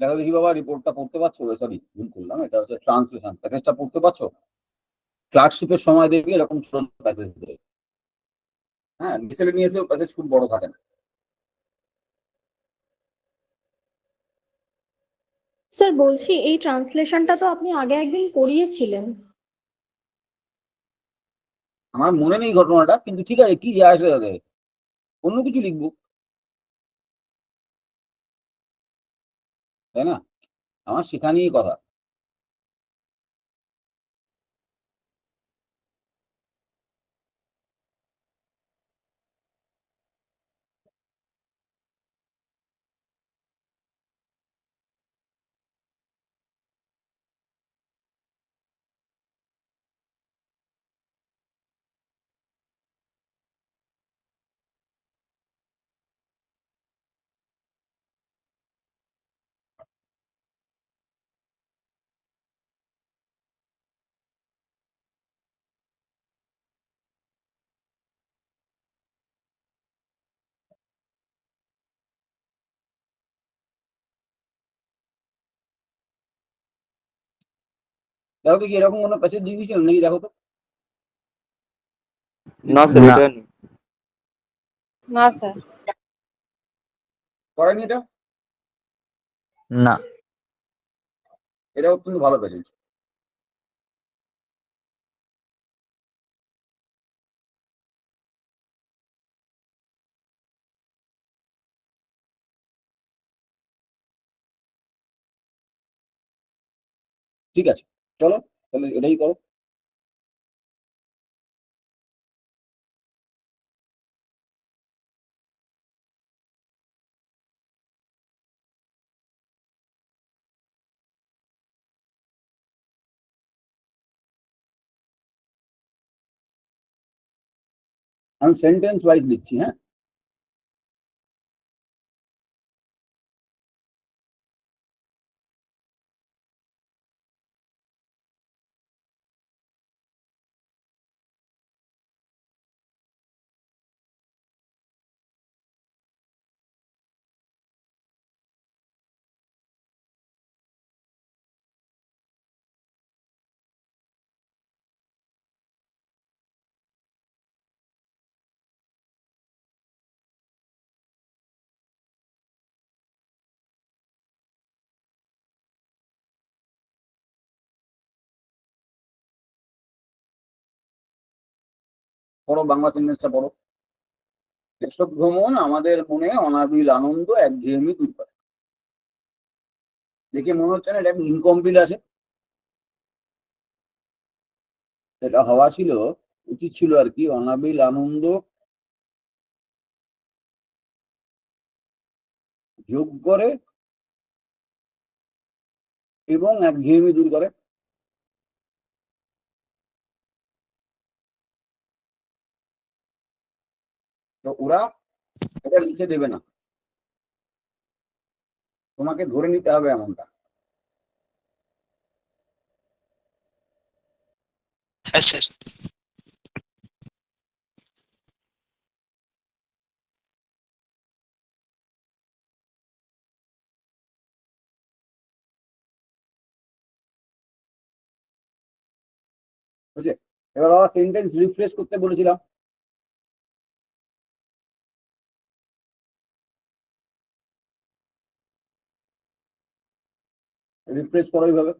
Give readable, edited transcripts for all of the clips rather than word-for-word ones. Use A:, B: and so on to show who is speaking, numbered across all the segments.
A: দেখো দেখি বাবা, রিপোর্টটা পড়তে পারছো? সরি, ভুল করলাম, এটা হচ্ছে ট্রান্সলেশন। প্যাসেজটা পড়তে পারছো? ক্লার্কশিপের সময় দেখবি এরকম ছোট প্যাসেজ দেবে। হ্যাঁ, মিসেলেনিয়াসেও প্যাসেজ খুব বড় থাকে না।
B: স্যার বলছি, এই ট্রান্সলেশনটা তো আপনি আগে একদিন করিয়েছিলেন।
A: আমার মনে নেই ঘটনাটা, কিন্তু ঠিক আছে, কি যায় আসে তাদের, অন্য কিছু লিখবো, তাই না? আমার শেখা নিয়েই কথা। দেখো দেখি এরকম কোনো প্যাসেজ দিয়েছিল নাকি, দেখো তো।
C: না স্যার,
D: না।
C: এটা নেই।
E: না স্যার।
A: করেনি এটা?
D: না।
A: এটাও কিন্তু ভালো প্যাসেজ। ঠিক আছে, চলো তাহলে এটাই করো। আমি সেন্টেন্স ওয়াইজ লিখছি, হ্যাঁ। পড়ো, বাংলা সেন্টেন্সটা পড়ো। দেশক ভ্রমণ আমাদের মনে অনাবিল আনন্দ একঘেয়েমি দূর করে। দেখে মনে হচ্ছে না এটা ইনকমপ্লিট আছে? এটা হওয়া ছিল, উচিত ছিল আর কি, অনাবিল আনন্দ যোগ করে এবং একঘেয়েমি দূর করে। তো ওরা এটা লিখে দেবে না, তোমাকে ধরে নিতে হবে এমনটা।
F: হ্যাঁ স্যার।
A: বুঝলে? এবার বাবা সেন্টেন্স রিফ্রেশ করতে বলেছিলাম, রিফ্রেশ করো এইভাবে।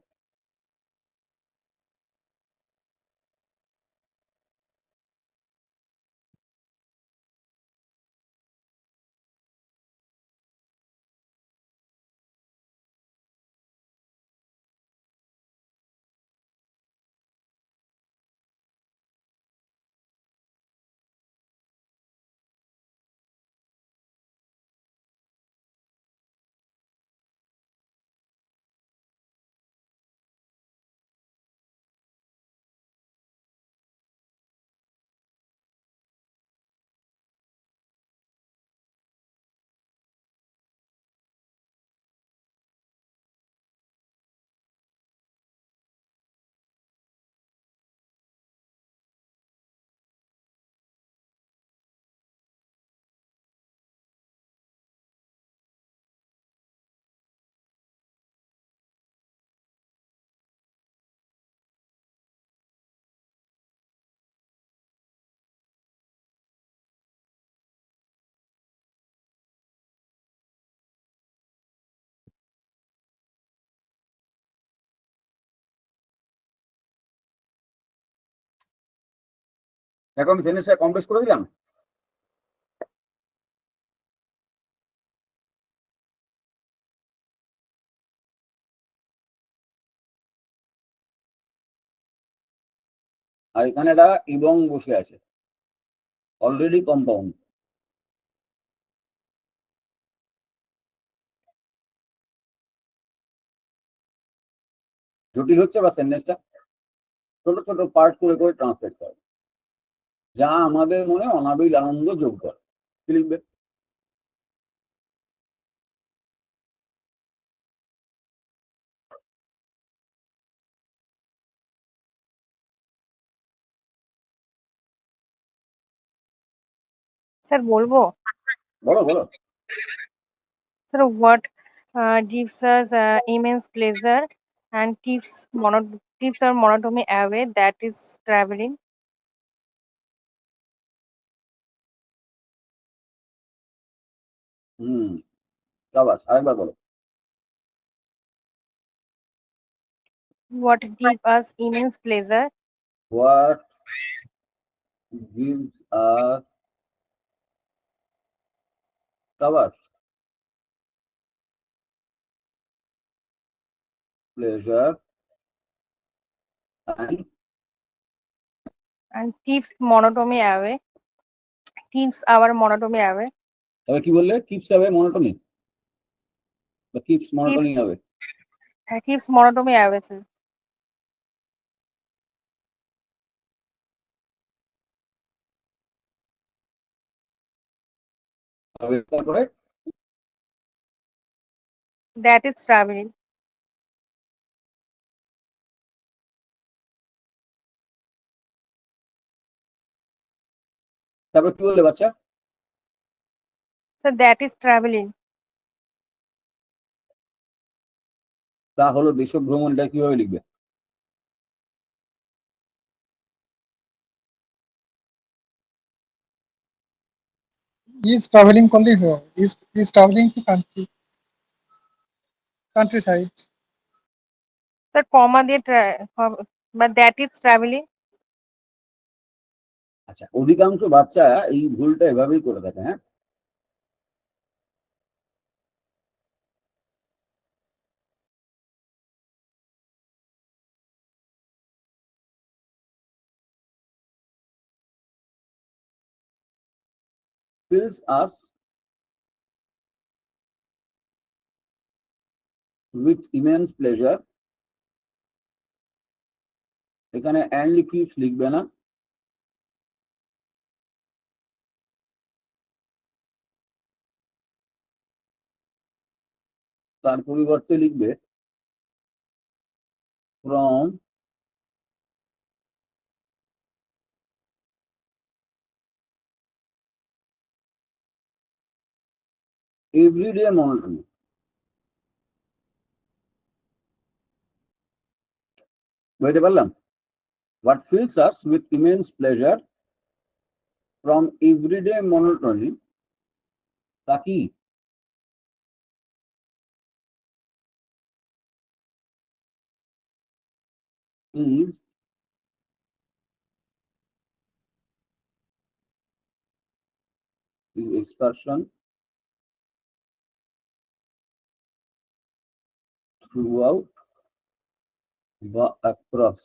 A: দেখো আমি সেন্টেন্সটা কমপ্লিট করে দিলাম। আর এখানে একটা এবং বসে আছে, অলরেডি কম্পাউন্ড। জটিল হচ্ছে বা সেন্টেন্সটা ছোট ছোট পার্ট করে করে ট্রান্সলেট করে, যা আমাদের মনে অনাবিল আনন্দ যোগ করে। কি লিখবে?
E: স্যার বলবো?
A: বলো বলো।
E: Sir what gives us immense pleasure and keeps our monotony away, that is traveling.
A: হুম, সাবাস, আরেকবার বলো।
E: What gives us immense pleasure
A: what gives us, সাবাস, pleasure and
E: and keeps monotony away, keeps our monotony away,
A: তবে কি বললে? Keeps away monotony বা keeps monotony
E: keeps
A: হবে?
E: keeps monotony away, sir.
A: তবে তারপরে
E: That is traveling.
A: তারপরে কি বললে বাচ্চা?
E: So that is traveling.
A: তা হলো দেশভ্রমণটা কিভাবে লিখবে?
C: Is traveling only here? Is traveling to countryside?
E: Sir, comma দিয়ে but that is traveling.
A: আচ্ছা, অধিকাংশ বাচ্চা এই ভুলটা এভাবেই করে থাকে। হ্যাঁ, fills us with immense pleasure, এখানে and keeps লিখবে না, তার পরিবর্তে লিখবে from everyday monotony। বুঝতে পারলাম? What fills us with immense pleasure from everyday monotony, তা কি? is excursion throughout বা across।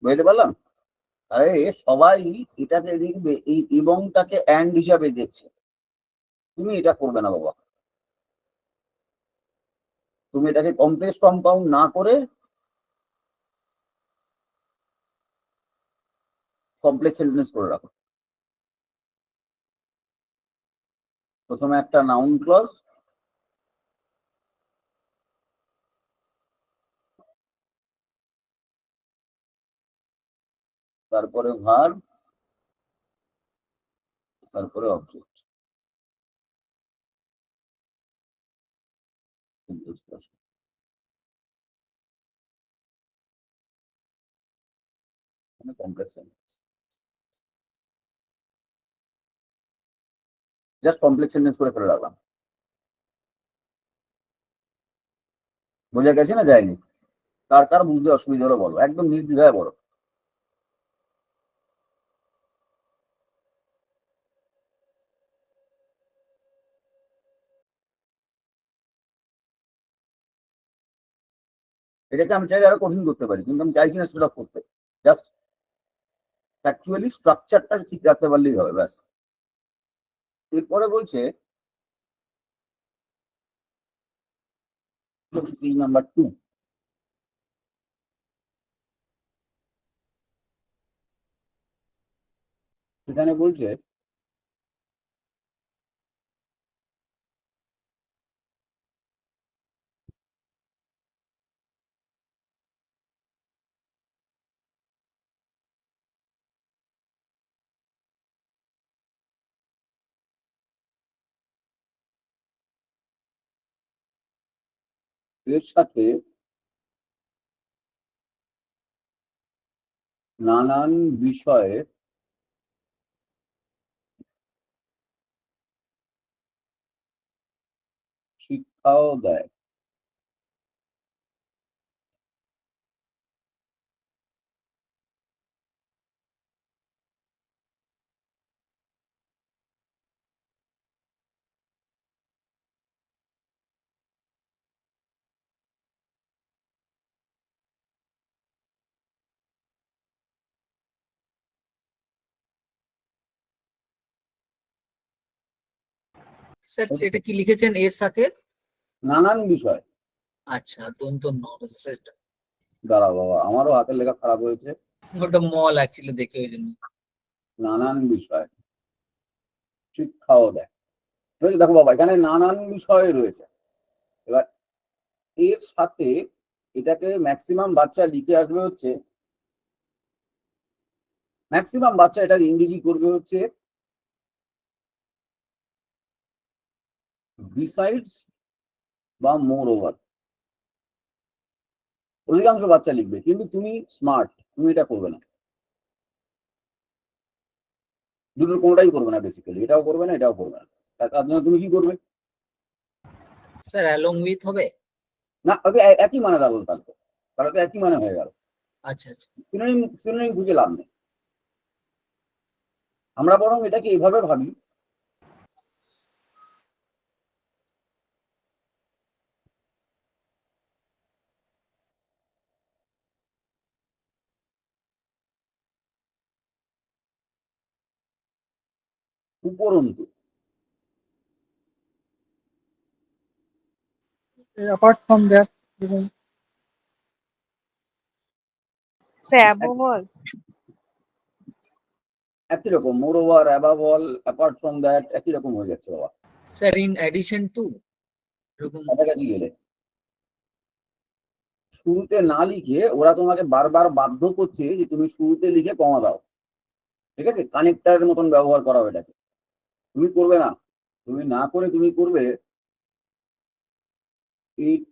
A: বুঝতে পারলাম? আরে সবাই এটাকে লিখবে, এই এবংটাকে অ্যান্ড হিসাবে দেখছে। তুমি এটা করবে না বাবা, তুমি এটাকে কমপ্লেক্স কম্পাউন্ড না করে কমপ্লেক্স সেন্টেন্স করে রাখো। প্রথমে একটা নাউন ক্লজ, তারপরে ভার্ব, তারপরে object. Complex just complex sentence করে ফেলে রাখলাম। বোঝা গেছে না যায়নি? কার কার বুঝতে অসুবিধা হলো বলো, একদম নির্দ্বিধায় বলো। এটাকে আমি চাইলে আরো কঠিন করতে পারি, কিন্তু আমি চাইছি না সেটা করতে। জাস্ট ফ্যাকচুয়ালি স্ট্রাকচারটা ঠিক রাখতে পারলেই হবে, ব্যাস। এরপরে বলছে পেজ নাম্বার 2। সেখানে বলছে এর সাথে নানান বিষয়ে শিক্ষাও দেয়।
F: স্যার এটা কি লিখেছেন এর সাথে?
A: নানান বিষয়।
F: আচ্ছা, দন্ত ন,
A: দাঁড়া বাবা, আমারও হাতের লেখা খারাপ হয়েছে।
F: ওটা ম লাগছিল দেখে ওই জন্য।
A: নানান বিষয় শিক্ষাও দেয়। দেখো বাবা, এখানে নানান বিষয় রয়েছে। এবার এর সাথে এটাকে ম্যাক্সিমাম বাচ্চা লিখে আসবে হচ্ছে, ম্যাক্সিমাম বাচ্চা এটার ইংরেজি করবে হচ্ছে বিসাইডস বা মোর ওভার। অধিকাংশ বাচ্চা লিখবে, কিন্তু তুমি স্মার্ট, তুমি এটা করবে না। দুটোর কোনোটাই করবে না, বেসিক্যালি এটাও করবে না এটাও করবে না। তার জন্য তুমি কি করবে?
F: স্যার অ্যালং উইথ হবে?
A: না, ওকে একই মানে দাঁড়ালো, তাহলে তো একই মানে হয়ে গেল।
F: আচ্ছা আচ্ছা।
A: সিনোনিম সিনোনিম খুঁজে লাভ নেই। আমরা বরং এটাকে এইভাবে ভাবি, উপরন্তু।
C: apart from that, এবং
E: স্যার অ্যাবভ
A: একই রকম, মোর over, above all, apart from that, একই রকম হয়ে যাচ্ছে বাবা।
F: স্যার ইন অ্যাডিশন টু, এরকম।
A: কাছাকাছি গেলে শুরুতে না লিখে ওরা তোমাকে বারবার বাধ্য করছে যে তুমি শুরুতে লিখে কমা দাও। ঠিক আছে, কানেক্টারের মতন ব্যবহার করা হয় এটাকে। তুমি করবে না, তুমি না করে তুমি করবে ইট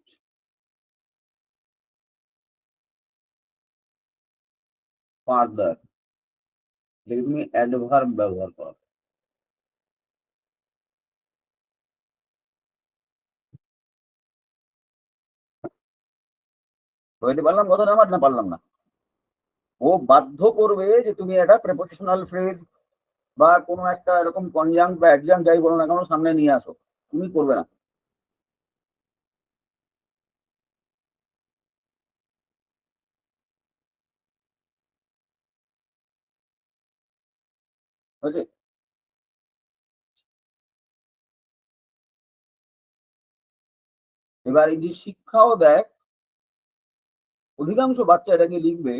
A: ফার্দার, এটাকে তুমি অ্যাডভার্ব ব্যবহার করো। বুঝতে পারলাম কথাটা আমার, না পারলাম না? ও বাধ্য করবে যে তুমি একটা প্রেপোজিশনাল ফ্রেজ বা কোনো একটা এরকম কনজাঙ্ক বা অ্যাডজাঙ্ক যাই বলো না কেন সামনে নিয়ে আসো, তুমি করবে না। বুঝেছে? এবার এই যে শিক্ষাও দেয়, অধিকাংশ বাচ্চা এটাকে লিখবে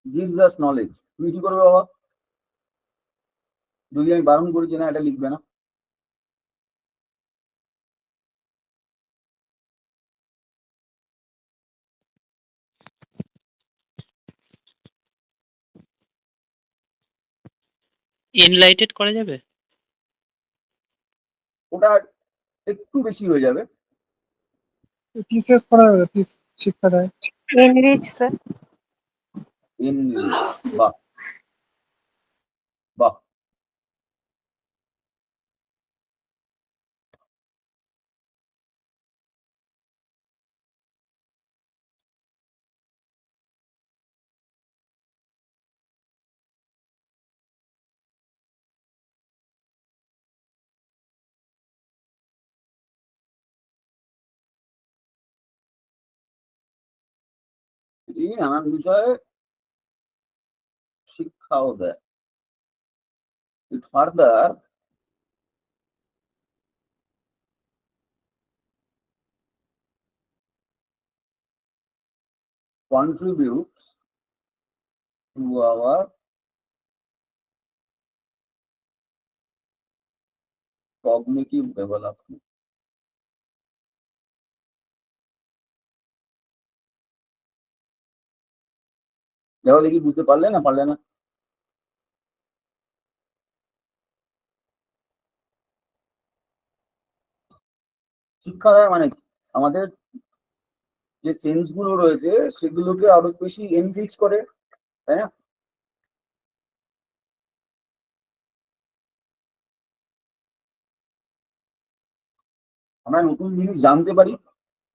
A: gives us knowledge। তুমি কি করবে বাবা, যদি আমি বারণ করি যে না এটা লিখবে না?
G: এনলাইটেড করা যাবে?
A: ওটা একটু বেশি হয়ে যাবে।
C: টিসিএস করা যাবে, টিস শিক্ষা দেয়।
E: enrich, sir.
A: এনরিচ, বাহ বাহ। এটি নানান বিষয়ে শিক্ষাও দেয়। It further contributes to our cognitive development. দেখো দেখি বুঝতে পারলে না পারলে না? শিক্ষা দেয় মানে কি? আমাদের যে সেন্স গুলো রয়েছে সেগুলোকে আরো বেশি এনরিচ করে, তাই না? আমরা নতুন জিনিস জানতে পারি।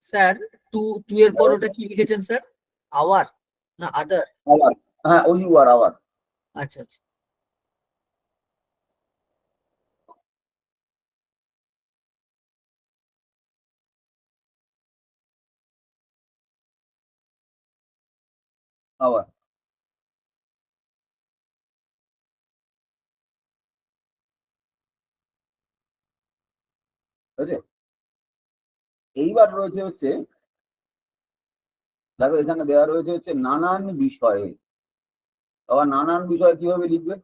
F: স্যার টু টু এর পর ওটা কি লিখেছেন স্যার? আওয়ার না আদার?
A: আবার হ্যাঁ, ওই ইউ আর আবার।
F: আচ্ছা আচ্ছা।
A: আবার ঠিক আছে। এইবার রয়েছে হচ্ছে, দেখো এখানে দেওয়া রয়েছে হচ্ছে নানান বিষয়ে। আবার নানান বিষয় কিভাবে লিখবে?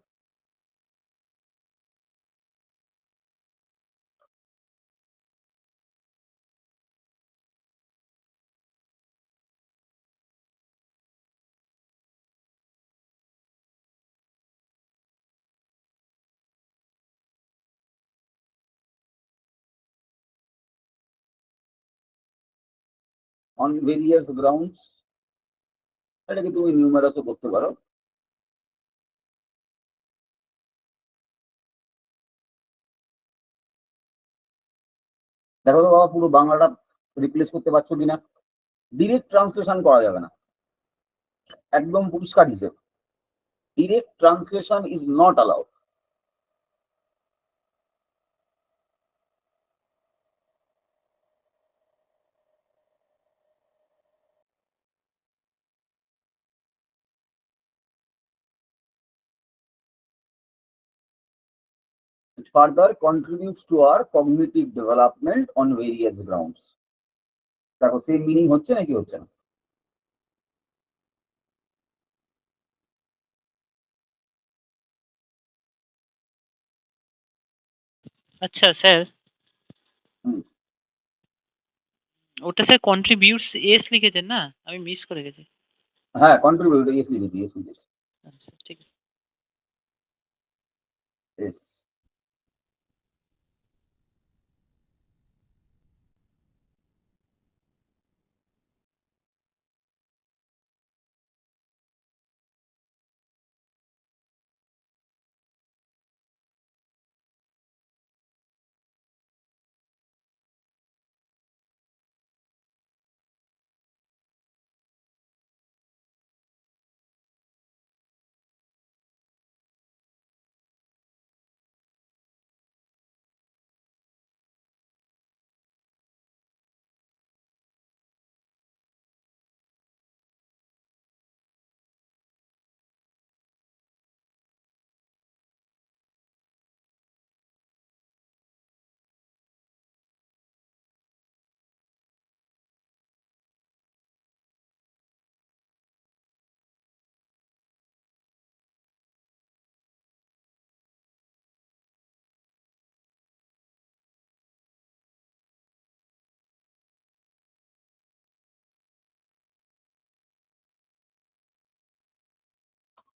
A: অন ভেরিয়াস গ্রাউন্ডস, এটাকে তুমি নিউমারাসও করতে পারো। দেখো তো বাবা, পুরো বাংলাটা রিপ্লেস করতে পারছো কিনা? ডিরেক্ট ট্রান্সলেশন করা যাবে না, একদম পরিষ্কার হিসেবে। Direct translation is not allowed. It further contributes to our cognitive development on various grounds. দেখো সেম মিনিং হচ্ছে নাকি হচ্ছে না?
G: আচ্ছা স্যার,
A: হুম।
G: ওটা স্যার কন্ট্রিবিউটস এস লিখেছেন না? আমি মিস করে গেছি।
A: হ্যাঁ, কন্ট্রিবিউট, ইয়েস লিখেছি, ইয়েস লিখেছি,
G: আচ্ছা ঠিক আছে।
A: ইয়েস।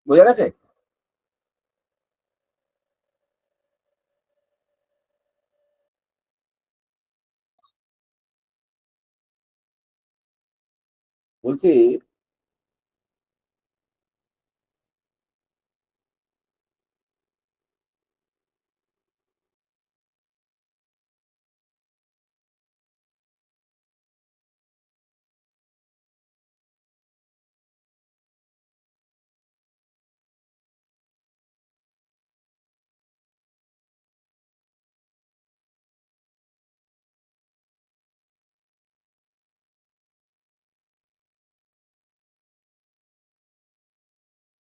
A: বোঝা গেছে? বলছে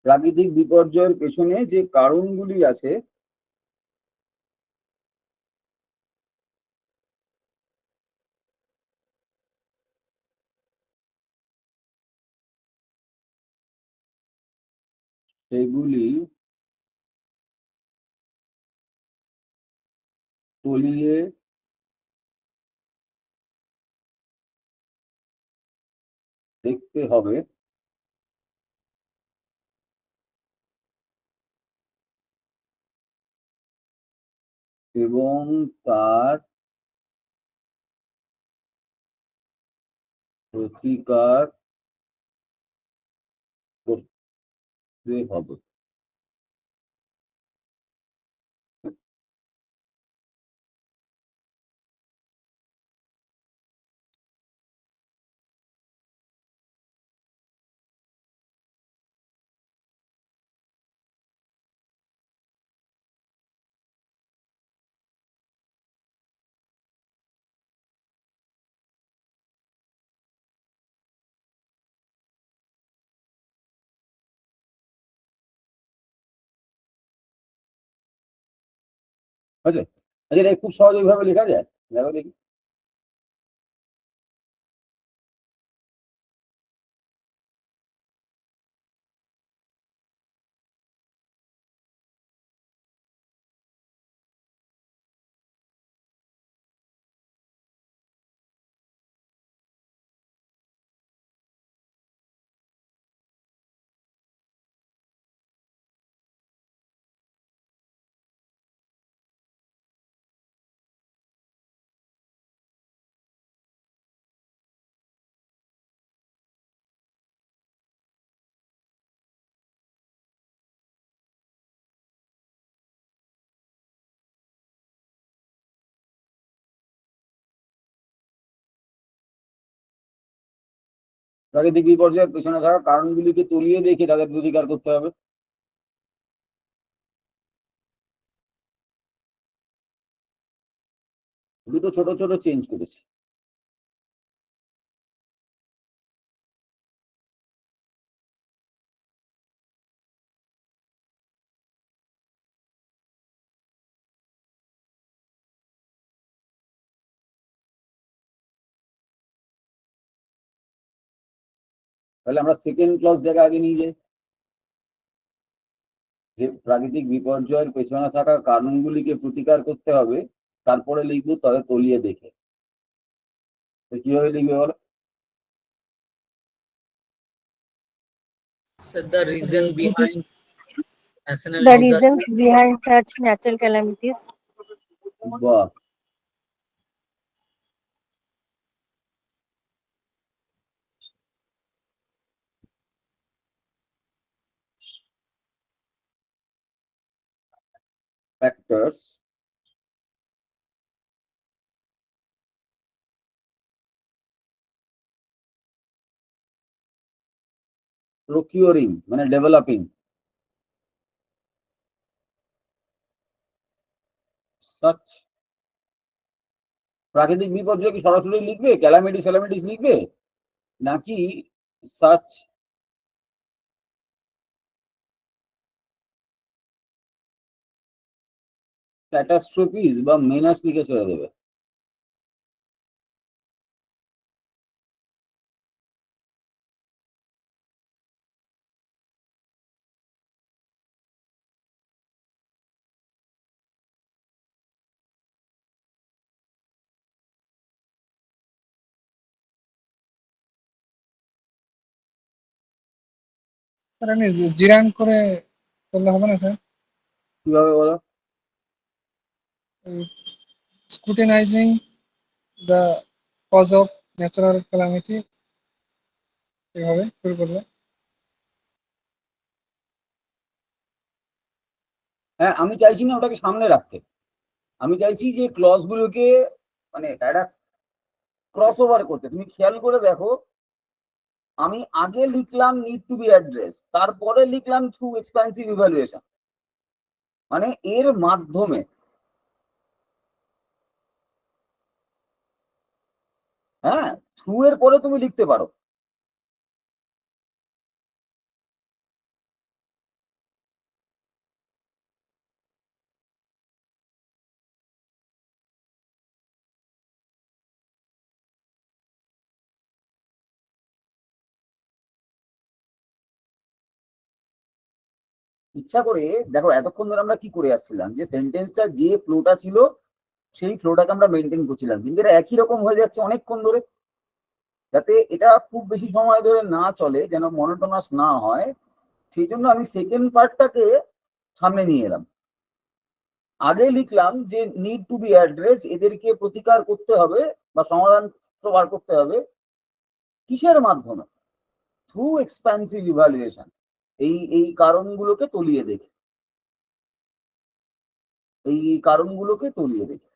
A: প্রাকৃতিক বিপর্যয়ের পেছনে যে কারণগুলি আছে সেগুলি তলিয়ে দেখতে হবে এবং তার প্রতিকার করতে হবে। আচ্ছা আচ্ছা, এটা খুব সহজ এইভাবে লেখা যায়, দেখো দেখি। প্রাকৃতিক বিপর্যয়ের পেছনে থাকা কারণগুলিকে তলিয়ে দেখে তাদের প্রতিকার করতে হবে। দুটো ছোট ছোট চেঞ্জ করেছি। তাহলে আমরা সেকেন্ড ক্লজটাকে আগে নিয়ে যাই, যে প্রাকৃতিক বিপর্যয়ের পেছনে থাকা কারণগুলিকে প্রতিকার করতে হবে, তারপরে লিখবো তাদের তলিয়ে দেখে। তো কিভাবে লিখবে বলো?
F: Sir, the reason behind national
E: The
F: disaster.
E: reasons behind such natural calamities.
A: বাহ, factors procuring মানে ডেভেলপিং such, প্রাকৃতিক বিপর্যয় কি সরাসরি লিখবে, ক্যালামিটিস ক্যালামিটিস লিখবে, নাকি সাচ ক্যাটাস্ট্রফিস বা মেনাস লিখে ছেড়ে দেবে?
C: স্যার আমি জিরান করে করলে হবে না স্যার?
A: কিভাবে বলো?
C: স্ক্রুটিনাইজিং the cause of natural calamity. এভাবে শুরু করলে।
A: হ্যাঁ, আমি চাইছি না ওটাকে সামনে রাখতে, আমি চাইছি যে ক্লজ গুলোকে মানে একটা ক্রস ওভার করতে। তুমি খেয়াল করে দেখো, আমি আগে লিখলাম নিড টু বি অ্যাড্রেস, তারপরে লিখলাম থ্রু এক্সপেন্সিভ ইভ্যালুয়েশন, মানে এর মাধ্যমে। হ্যাঁ, থ্রু এর পরে তুমি লিখতে পারো। ইচ্ছা করে দেখো, এতক্ষণ ধরে আমরা কি করে আসছিলাম, যে সেন্টেন্সটা যে ফ্লোটা ছিল সেই ফ্লোটাকে আমরা মেনটেন করছিলাম, কিন্তু এটা একই রকম হয়ে যাচ্ছে অনেকক্ষণ ধরে। যাতে এটা খুব বেশি সময় ধরে না চলে, যেন মনোটোনাস না হয়, সেই জন্য আমি সেকেন্ড পার্টটাকে সামনে নিয়ে এলাম। আগে লিখলাম যে নিড টু বি অ্যাড্রেস, এদেরকে প্রতিকার করতে হবে বা সমাধান বার করতে হবে কিসের মাধ্যমে? থ্রু এক্সপেন্সিভ ইভ্যালুয়েশন, এই কারণগুলোকে তলিয়ে দেখে, এই কারণগুলোকে তলিয়ে দেখে।